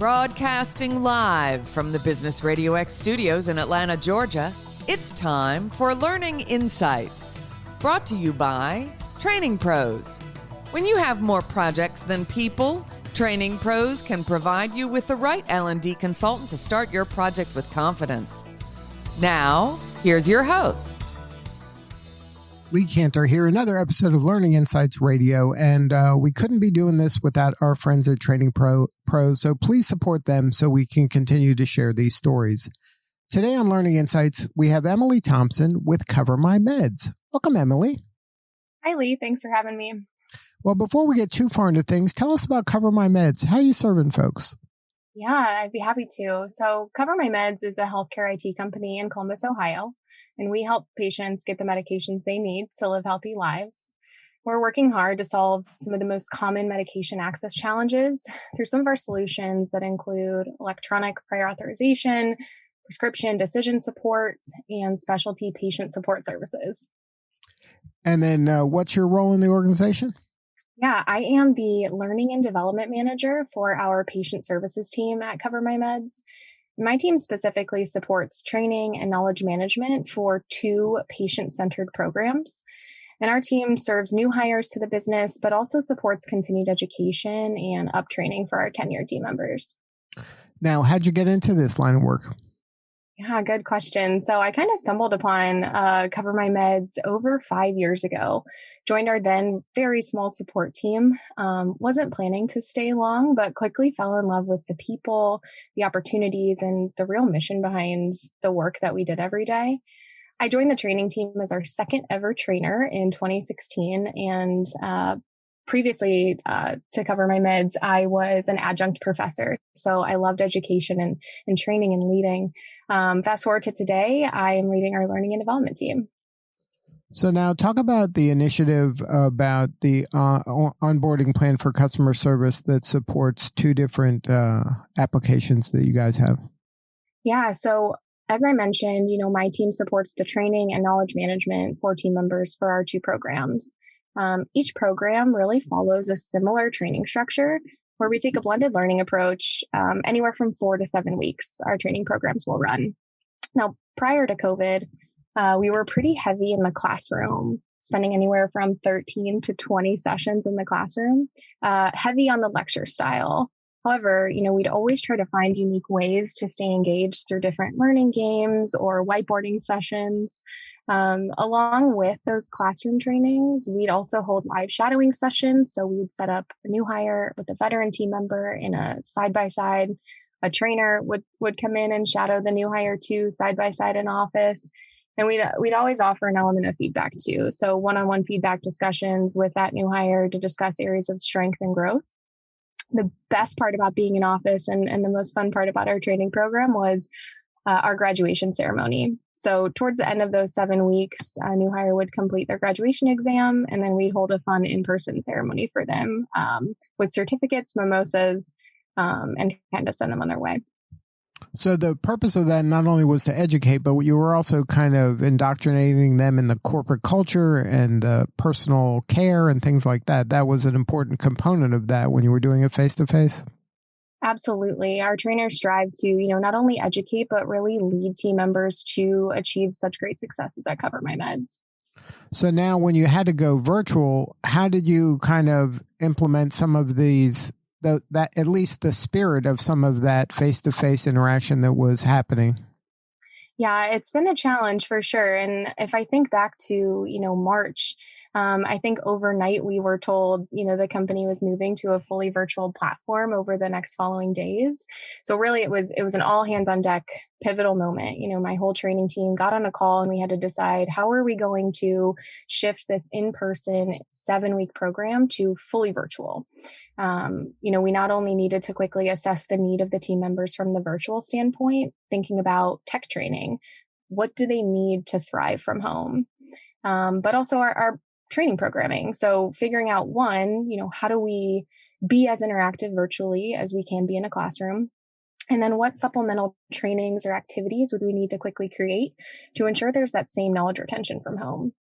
Broadcasting live from the Business RadioX studios in Atlanta, Georgia, it's time for Learning Insights, brought to you by Training Pros. When you have more projects than people, Training Pros can provide you with the right L&D consultant to start your project with confidence. Now, here's your host. Lee Cantor here, another episode of Learning Insights Radio, and we couldn't be doing this without our friends at Training Pros, so please support them so we can continue to share these stories. Today on Learning Insights, we have Emily Thompson with CoverMyMeds. Welcome, Emily. Hi, Lee. Thanks for having me. Well, before we get too far into things, tell us about CoverMyMeds. How are you serving folks? Yeah, I'd be happy to. So CoverMyMeds is a healthcare IT company in Columbus, Ohio. And we help patients get the medications they need to live healthy lives. We're working hard to solve some of the most common medication access challenges through some of our solutions that include electronic prior authorization, prescription decision support, and specialty patient support services. And then what's your role in the organization? Yeah, I am the Learning and Development Manager for our patient services team at CoverMyMeds. My team specifically supports training and knowledge management for 2 patient-centered programs. And our team serves new hires to the business, but also supports continued education and up-training for our tenured team members. Now, how'd you get into this line of work? Yeah, good question. So I kind of stumbled upon CoverMyMeds over 5 years ago. Joined our then very small support team. Wasn't planning to stay long, but quickly fell in love with the people, the opportunities, and the real mission behind the work that we did every day. I joined the training team as our second ever trainer in 2016. And previously to CoverMyMeds, I was an adjunct professor. So I loved education and training and leading. Fast forward to today, I am leading our learning and development team. So now talk about the initiative about the onboarding plan for customer service that supports 2 different applications that you guys have. Yeah. So as I mentioned, my team supports the training and knowledge management for team members for our 2 programs. Each program really follows a similar training structure where we take a blended learning approach. Anywhere from 4 to 7 weeks, our training programs will run. Now, prior to COVID, we were pretty heavy in the classroom, spending anywhere from 13 to 20 sessions in the classroom, heavy on the lecture style. However, we'd always try to find unique ways to stay engaged through different learning games or whiteboarding sessions. Along with those classroom trainings, we'd also hold live shadowing sessions. So we'd set up a new hire with a veteran team member in a side-by-side. A trainer would come in and shadow the new hire too, side-by-side in office. And we'd always offer an element of feedback too. So one-on-one feedback discussions with that new hire to discuss areas of strength and growth. The best part about being in office and the most fun part about our training program was our graduation ceremony. So towards the end of those 7 weeks, a new hire would complete their graduation exam, and then we'd hold a fun in-person ceremony for them with certificates, mimosas, and kind of send them on their way. So the purpose of that not only was to educate, but you were also kind of indoctrinating them in the corporate culture and personal care and things like that. That was an important component of that when you were doing it face-to-face? Absolutely. Our trainers strive to, not only educate, but really lead team members to achieve such great successes at CoverMyMeds. So now when you had to go virtual, how did you kind of implement some of these, that at least the spirit of some of that face-to-face interaction that was happening? Yeah, it's been a challenge for sure. And if I think back to, March, I think overnight we were told, the company was moving to a fully virtual platform over the next following days. So really it was an all hands on deck pivotal moment. My whole training team got on a call and we had to decide how are we going to shift this in-person 7-week program to fully virtual. We not only needed to quickly assess the need of the team members from the virtual standpoint, thinking about tech training, what do they need to thrive from home? But also our training programming. So figuring out how do we be as interactive virtually as we can be in a classroom? And then what supplemental trainings or activities would we need to quickly create to ensure there's that same knowledge retention from home?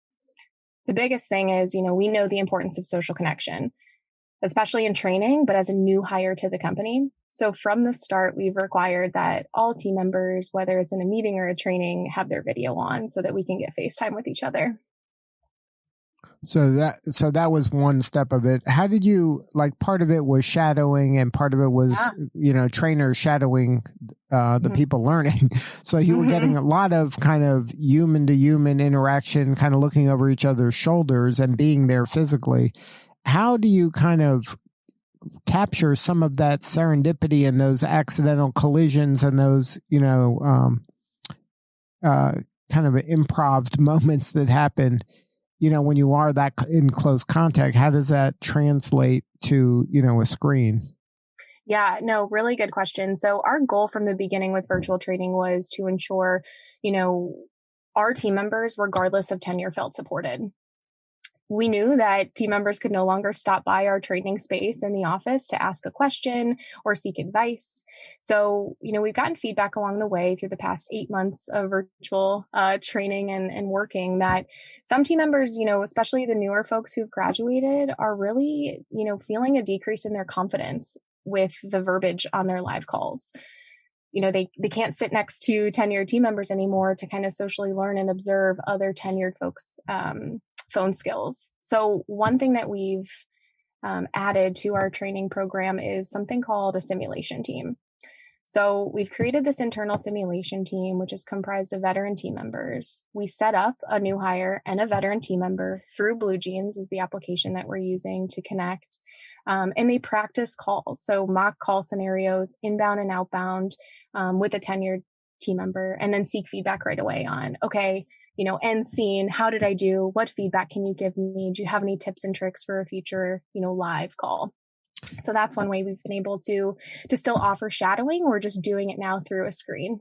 The biggest thing is, we know the importance of social connection, especially in training, but as a new hire to the company, So from the start, we've required that all team members, whether it's in a meeting or a training, have their video on so that we can get FaceTime with each other. So that was one step of it. How did you, like, part of it was shadowing and part of it was, trainers shadowing the people learning. So you were getting a lot of kind of human to human interaction, kind of looking over each other's shoulders and being there physically. How do you kind of capture some of that serendipity and those accidental collisions and those, kind of improv moments that happen, when you are that in close contact? How does that translate to, a screen? Yeah, no, really good question. So our goal from the beginning with virtual training was to ensure, our team members, regardless of tenure, felt supported. We knew that team members could no longer stop by our training space in the office to ask a question or seek advice. So, we've gotten feedback along the way through the past 8 months of virtual training and working that some team members, especially the newer folks who've graduated, are really, feeling a decrease in their confidence with the verbiage on their live calls. They can't sit next to tenured team members anymore to kind of socially learn and observe other tenured folks' phone skills. So one thing that we've added to our training program is something called a simulation team. So we've created this internal simulation team, which is comprised of veteran team members. We set up a new hire and a veteran team member through BlueJeans is the application that we're using to connect. And they practice calls. So mock call scenarios, inbound and outbound, with a tenured team member, and then seek feedback right away on, okay, end scene, how did I do? What feedback can you give me? Do you have any tips and tricks for a future, live call? So that's one way we've been able to still offer shadowing. We're just doing it now through a screen.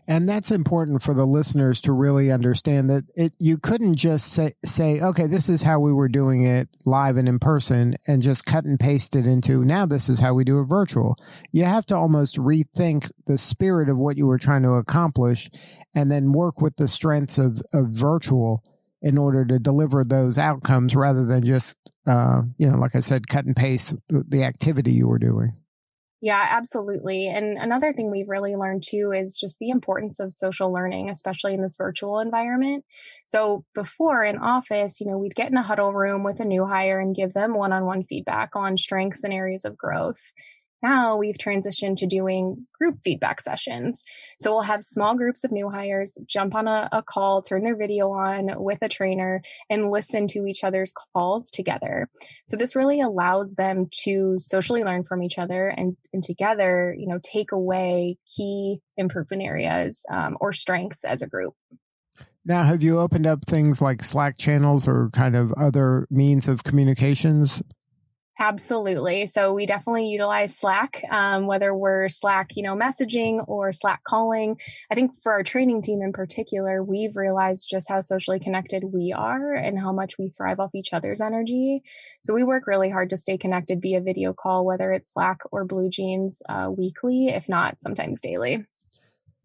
And that's important for the listeners to really understand that you couldn't just say, okay, this is how we were doing it live and in person and just cut and paste it into now this is how we do it virtual. You have to almost rethink the spirit of what you were trying to accomplish and then work with the strengths of virtual in order to deliver those outcomes rather than just, like I said, cut and paste the activity you were doing. Yeah, absolutely. And another thing we've really learned too is just the importance of social learning, especially in this virtual environment. So before in office, we'd get in a huddle room with a new hire and give them one-on-one feedback on strengths and areas of growth. Now we've transitioned to doing group feedback sessions. So we'll have small groups of new hires jump on a call, turn their video on with a trainer, and listen to each other's calls together. So this really allows them to socially learn from each other and together, take away key improvement areas or strengths as a group. Now, have you opened up things like Slack channels or kind of other means of communications? Absolutely. So we definitely utilize Slack, whether we're Slack, messaging or Slack calling. I think for our training team in particular, we've realized just how socially connected we are and how much we thrive off each other's energy. So we work really hard to stay connected via video call, whether it's Slack or BlueJeans, weekly, if not sometimes daily.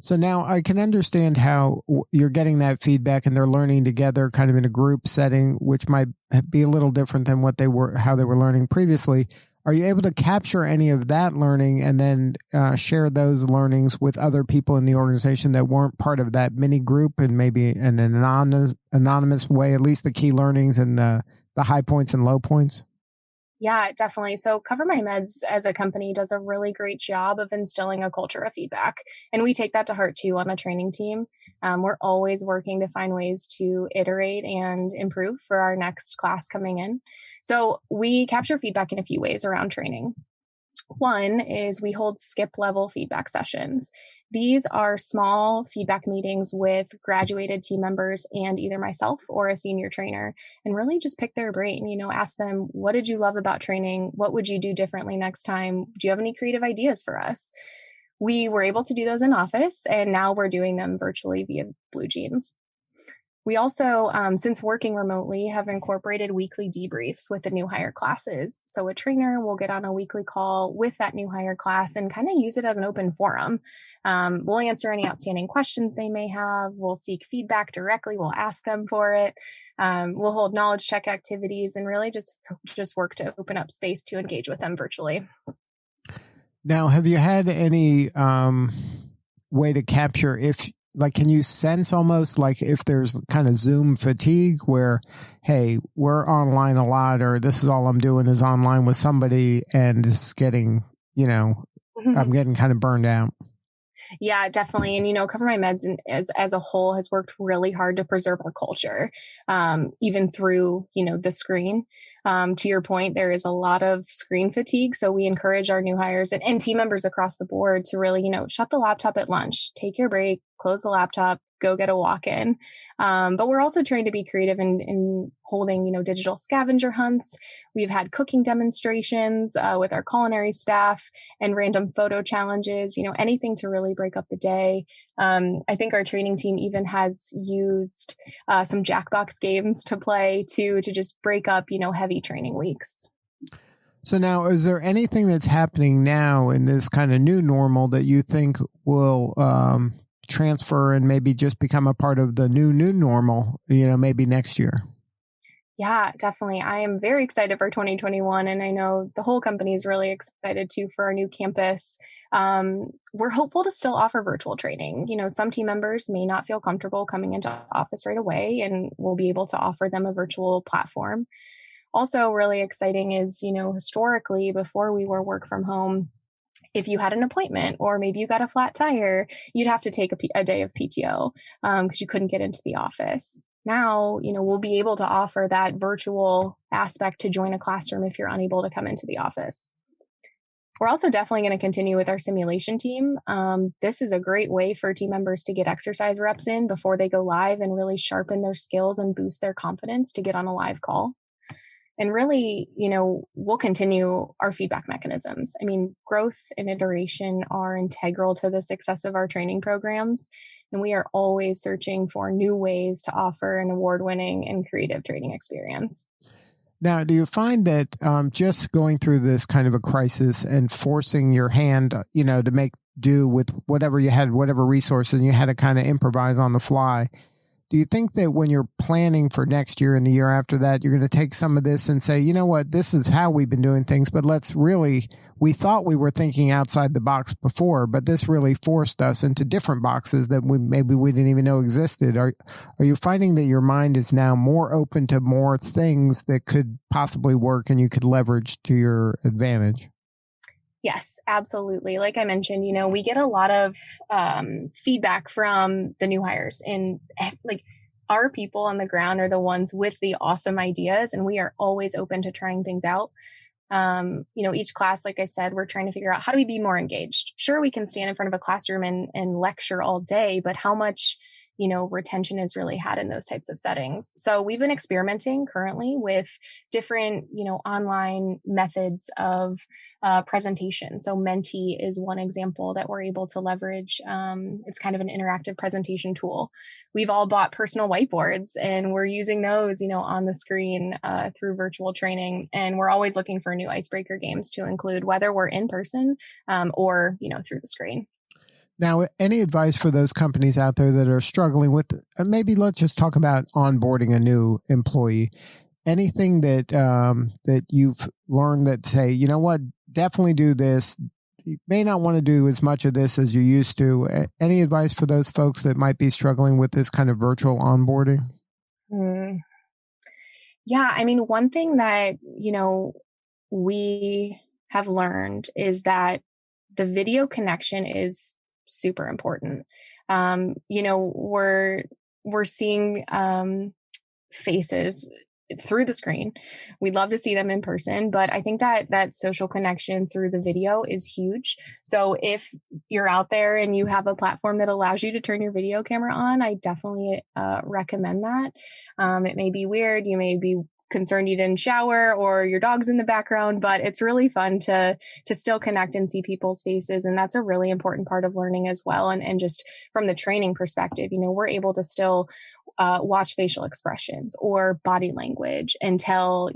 So now I can understand how you're getting that feedback and they're learning together kind of in a group setting, which might be a little different than how they were learning previously. Are you able to capture any of that learning and then share those learnings with other people in the organization that weren't part of that mini group and maybe in an anonymous way, at least the key learnings and the high points and low points? Yeah, definitely. So CoverMyMeds as a company does a really great job of instilling a culture of feedback. And we take that to heart too on the training team. We're always working to find ways to iterate and improve for our next class coming in. So we capture feedback in a few ways around training. One is we hold skip level feedback sessions. These are small feedback meetings with graduated team members and either myself or a senior trainer, and really just pick their brain, ask them, what did you love about training? What would you do differently next time? Do you have any creative ideas for us? We were able to do those in office, and now we're doing them virtually via BlueJeans. We also, since working remotely, have incorporated weekly debriefs with the new hire classes. So a trainer will get on a weekly call with that new hire class and kind of use it as an open forum. We'll answer any outstanding questions they may have. We'll seek feedback directly. We'll ask them for it. We'll hold knowledge check activities and really just work to open up space to engage with them virtually. Now, have you had any way to capture can you sense almost like if there's kind of Zoom fatigue where, hey, we're online a lot, or this is all I'm doing is online with somebody and it's getting, I'm getting kind of burned out? Yeah, definitely. And, CoverMyMeds as a whole has worked really hard to preserve our culture, even through, the screen. To your point, there is a lot of screen fatigue. So we encourage our new hires and team members across the board to really, shut the laptop at lunch, take your break, close the laptop, go get a walk in. But we're also trying to be creative in holding, digital scavenger hunts. We've had cooking demonstrations with our culinary staff and random photo challenges, anything to really break up the day. I think our training team even has used some Jackbox games to play to just break up, heavy training weeks. So now, is there anything that's happening now in this kind of new normal that you think will transfer and maybe just become a part of the new normal, maybe next year? Yeah, definitely. I am very excited for 2021. And I know the whole company is really excited too for our new campus. We're hopeful to still offer virtual training. Some team members may not feel comfortable coming into office right away, and we'll be able to offer them a virtual platform. Also really exciting is, historically, before we were work from home, if you had an appointment or maybe you got a flat tire, you'd have to take a day of PTO because you couldn't get into the office. Now, we'll be able to offer that virtual aspect to join a classroom if you're unable to come into the office. We're also definitely going to continue with our simulation team. This is a great way for team members to get exercise reps in before they go live and really sharpen their skills and boost their confidence to get on a live call. And really, we'll continue our feedback mechanisms. I mean, growth and iteration are integral to the success of our training programs. And we are always searching for new ways to offer an award-winning and creative training experience. Now, do you find that just going through this kind of a crisis and forcing your hand, to make do with whatever you had, whatever resources, and you had to kind of improvise on the fly, do you think that when you're planning for next year and the year after that, you're going to take some of this and say, you know what, this is how we've been doing things, but we thought we were thinking outside the box before, but this really forced us into different boxes that we didn't even know existed. Are you finding that your mind is now more open to more things that could possibly work and you could leverage to your advantage? Yes, absolutely. Like I mentioned, we get a lot of feedback from the new hires, and like our people on the ground are the ones with the awesome ideas, and we are always open to trying things out. Each class, like I said, we're trying to figure out how do we be more engaged. Sure, we can stand in front of a classroom and lecture all day, but how much retention is really had in those types of settings. So we've been experimenting currently with different, online methods of presentation. So Menti is one example that we're able to leverage. It's kind of an interactive presentation tool. We've all bought personal whiteboards and we're using those, on the screen through virtual training. And we're always looking for new icebreaker games to include, whether we're in person or, through the screen. Now, any advice for those companies out there that are struggling with, maybe let's just talk about onboarding a new employee. Anything that that you've learned that say, you know what, definitely do this. You may not want to do as much of this as you used to. Any advice for those folks that might be struggling with this kind of virtual onboarding? Yeah, I mean, one thing that, we have learned is that the video connection is super important. We're seeing faces through the screen. We'd love to see them in person, but I think that social connection through the video is huge. So if you're out there and you have a platform that allows you to turn your video camera on, I definitely recommend that. It may be weird. You may be concerned you didn't shower or your dog's in the background, but it's really fun to still connect and see people's faces. And that's a really important part of learning as well. And just from the training perspective, we're able to still watch facial expressions or body language and tell,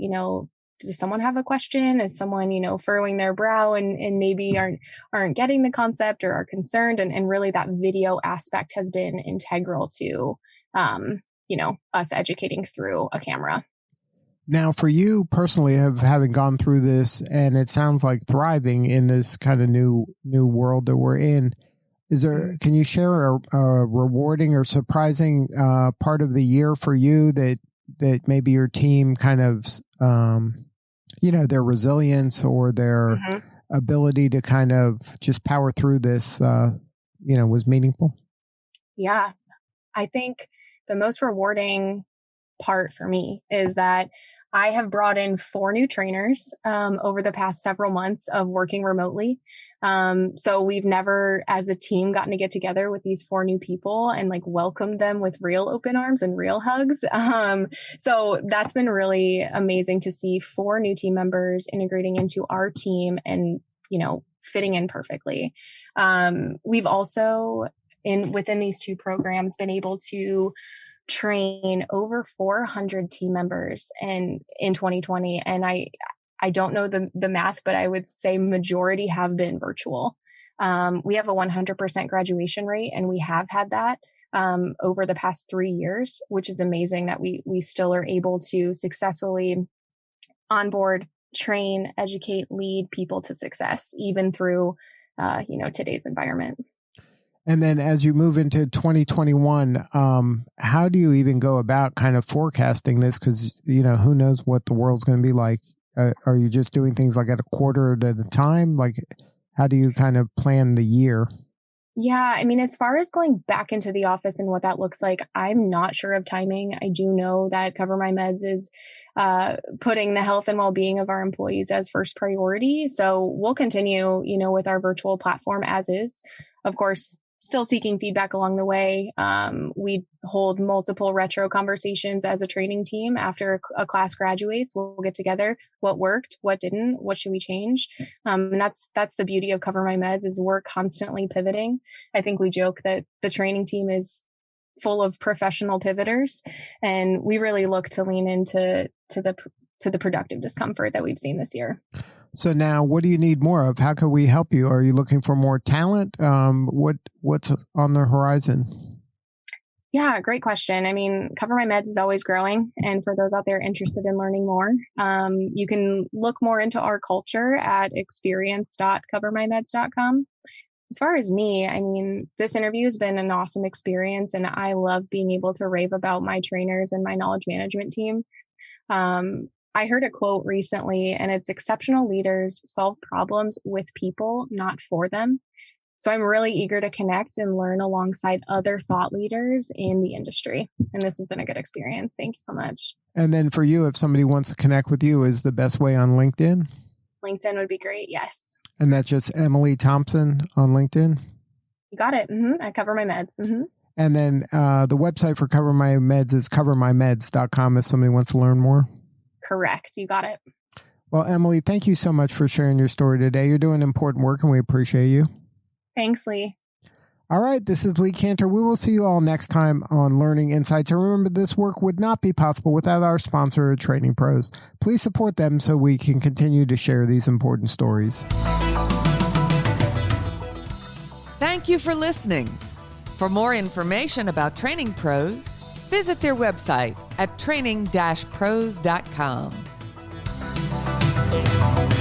does someone have a question? Is someone, furrowing their brow and maybe aren't getting the concept or are concerned? And really that video aspect has been integral to, us educating through a camera. Now, for you personally, having gone through this, and it sounds like thriving in this kind of new world that we're in, can you share a rewarding or surprising part of the year for you that maybe your team kind of, their resilience or their ability to kind of just power through this, was meaningful? Yeah, I think the most rewarding part for me is that I have brought in 4 new trainers over the past several months of working remotely. So we've never, as a team, gotten to get together with these 4 new people and welcome them with real open arms and real hugs. So that's been really amazing to see 4 new team members integrating into our team and, fitting in perfectly. We've also within these 2 programs been able to train over 400 team members in 2020. And I don't know the math, but I would say majority have been virtual. We have a 100% graduation rate, and we have had that over the past 3 years, which is amazing that we still are able to successfully onboard, train, educate, lead people to success, even through, today's environment. And then as you move into 2021, how do you even go about kind of forecasting this? Because, who knows what the world's going to be like. Are you just doing things at a quarter at a time? How do you kind of plan the year? Yeah, I mean, as far as going back into the office and what that looks like, I'm not sure of timing. I do know that CoverMyMeds is putting the health and well-being of our employees as first priority. So we'll continue, with our virtual platform as is. Of course, still seeking feedback along the way. We hold multiple retro conversations as a training team after a class graduates. We'll get together, what worked, what didn't, what should we change? And that's the beauty of CoverMyMeds is we're constantly pivoting. I think we joke that the training team is full of professional pivoters, and we really look to lean into the productive discomfort that we've seen this year. So now, what do you need more of? How can we help you? Are you looking for more talent? What's on the horizon? Yeah, great question. I mean, CoverMyMeds is always growing. And for those out there interested in learning more, you can look more into our culture at experience.covermymeds.com. As far as me, I mean, this interview has been an awesome experience, and I love being able to rave about my trainers and my knowledge management team. I heard a quote recently, and it's exceptional leaders solve problems with people, not for them. So I'm really eager to connect and learn alongside other thought leaders in the industry. And this has been a good experience. Thank you so much. And then for you, if somebody wants to connect with you, is the best way on LinkedIn? LinkedIn would be great. Yes. And that's just Emily Thompson on LinkedIn? You got it. I CoverMyMeds. And then the website for CoverMyMeds is CoverMyMeds.com if somebody wants to learn more. Correct. You got it. Well, Emily, thank you so much for sharing your story today. You're doing important work, and we appreciate you. Thanks, Lee. All right. This is Lee Cantor. We will see you all next time on Learning Insights. And remember, this work would not be possible without our sponsor, Training Pros. Please support them so we can continue to share these important stories. Thank you for listening. For more information about Training Pros, visit their website at training-pros.com.